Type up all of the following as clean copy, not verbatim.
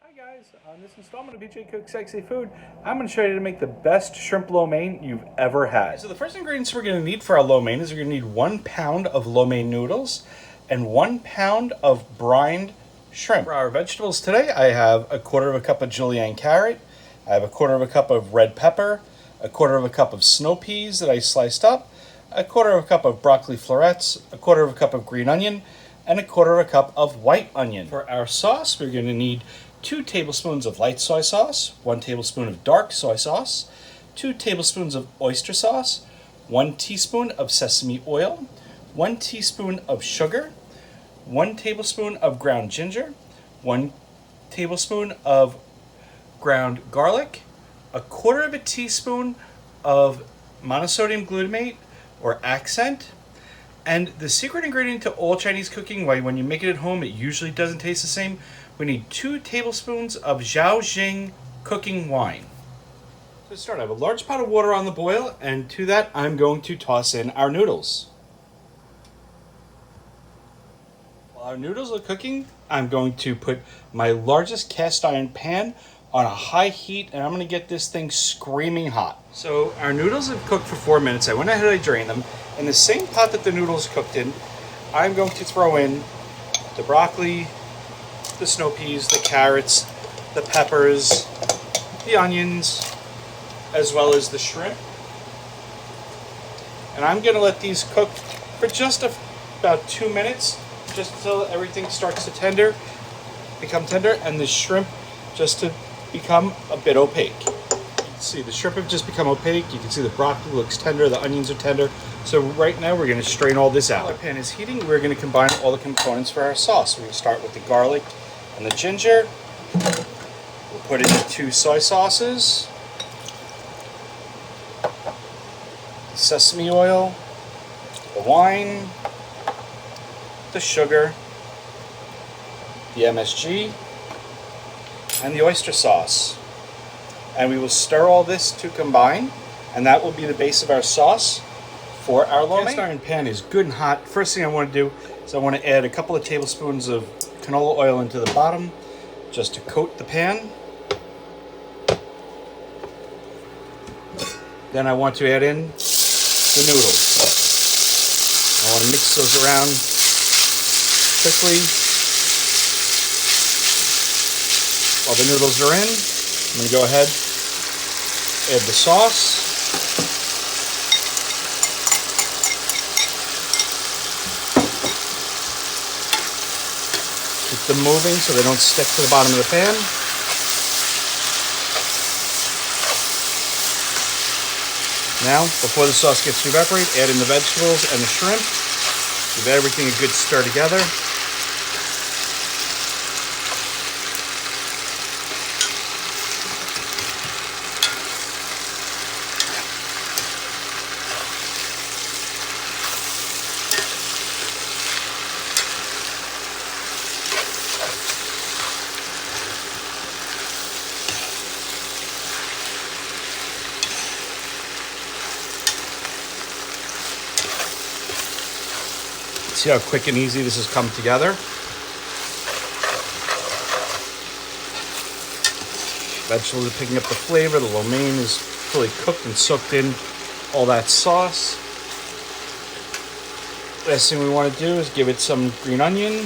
Hi guys, on this installment of BJ Cooks Sexy Food, I'm going to show you how to make the best shrimp lo mein you've ever had. So the first ingredients we're going to need for our lo mein is we're going to need 1 pound of lo mein noodles and 1 pound of brined shrimp. For our vegetables today, I have 1/4 cup of julienne carrot, I have 1/4 cup of red pepper, 1/4 cup of snow peas that I sliced up, 1/4 cup of broccoli florets, 1/4 cup of green onion, and 1/4 cup of white onion. For our sauce, we're going to need 2 tablespoons of light soy sauce, 1 tablespoon of dark soy sauce, 2 tablespoons of oyster sauce, 1 teaspoon of sesame oil, 1 teaspoon of sugar, 1 tablespoon of ground ginger, 1 tablespoon of ground garlic, 1/4 teaspoon of monosodium glutamate or accent. And the secret ingredient to all Chinese cooking, why when you make it at home it usually doesn't taste the same, we need 2 tablespoons of Zhaoxing cooking wine. To start, I have a large pot of water on the boil, and to that I'm going to toss in our noodles. While our noodles are cooking, I'm going to put my largest cast iron pan on a high heat, and I'm going to get this thing screaming hot. So our noodles have cooked for 4 minutes. I went ahead and I drained them. In the same pot that the noodles cooked in, I'm going to throw in the broccoli, the snow peas, the carrots, the peppers, the onions, as well as the shrimp. And I'm going to let these cook for just about 2 minutes, just until everything starts to become tender, and the shrimp just to become a bit opaque. You can see the shrimp have just become opaque. You can see the broccoli looks tender, the onions are tender. So right now we're going to strain all this out. While our pan is heating, we're going to combine all the components for our sauce. We're going to start with the garlic and the ginger. We'll put in the 2 soy sauces, the sesame oil, the wine, the sugar, the MSG, and the oyster sauce. And we will stir all this to combine, and that will be the base of our sauce for our lo mein. The cast iron pan is good and hot. First thing I want to do is I want to add a couple of tablespoons of canola oil into the bottom just to coat the pan. Then I want to add in the noodles. I want to mix those around quickly. While the noodles are in, I'm going to go ahead, add the sauce. Keep them moving so they don't stick to the bottom of the pan. Now, before the sauce gets to evaporate, add in the vegetables and the shrimp. Give everything a good stir together. See how quick and easy this has come together? Vegetables are picking up the flavor. The lo mein is fully cooked and soaked in all that sauce. Last thing we want to do is give it some green onion.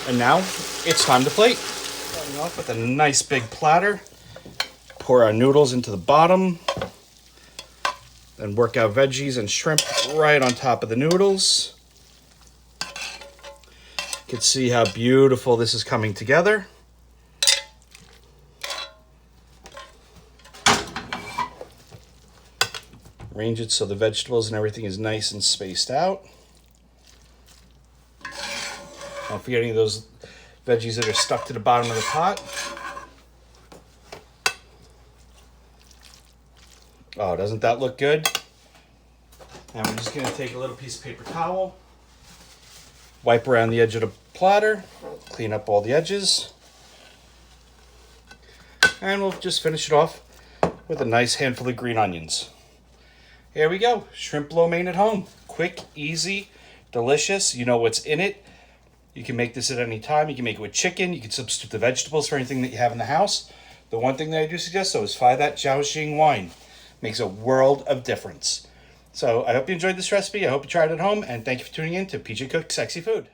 And now it's time to plate. Starting off with a nice big platter. Pour our noodles into the bottom. Then work our veggies and shrimp right on top of the noodles. You can see how beautiful this is coming together. Arrange it so the vegetables and everything is nice and spaced out. Don't forget any of those veggies that are stuck to the bottom of the pot. Oh, doesn't that look good? And we're just going to take a little piece of paper towel, wipe around the edge of the platter, clean up all the edges, and we'll just finish it off with a nice handful of green onions. Here we go, shrimp lo mein at home. Quick, easy, delicious. You know what's in it. You can make this at any time. You can make it with chicken. You can substitute the vegetables for anything that you have in the house. The one thing that I do suggest, though, is try that Jiaoxing wine. Makes a world of difference. So I hope you enjoyed this recipe. I hope you tried it at home. And thank you for tuning in to PJ Cooks Sexy Food.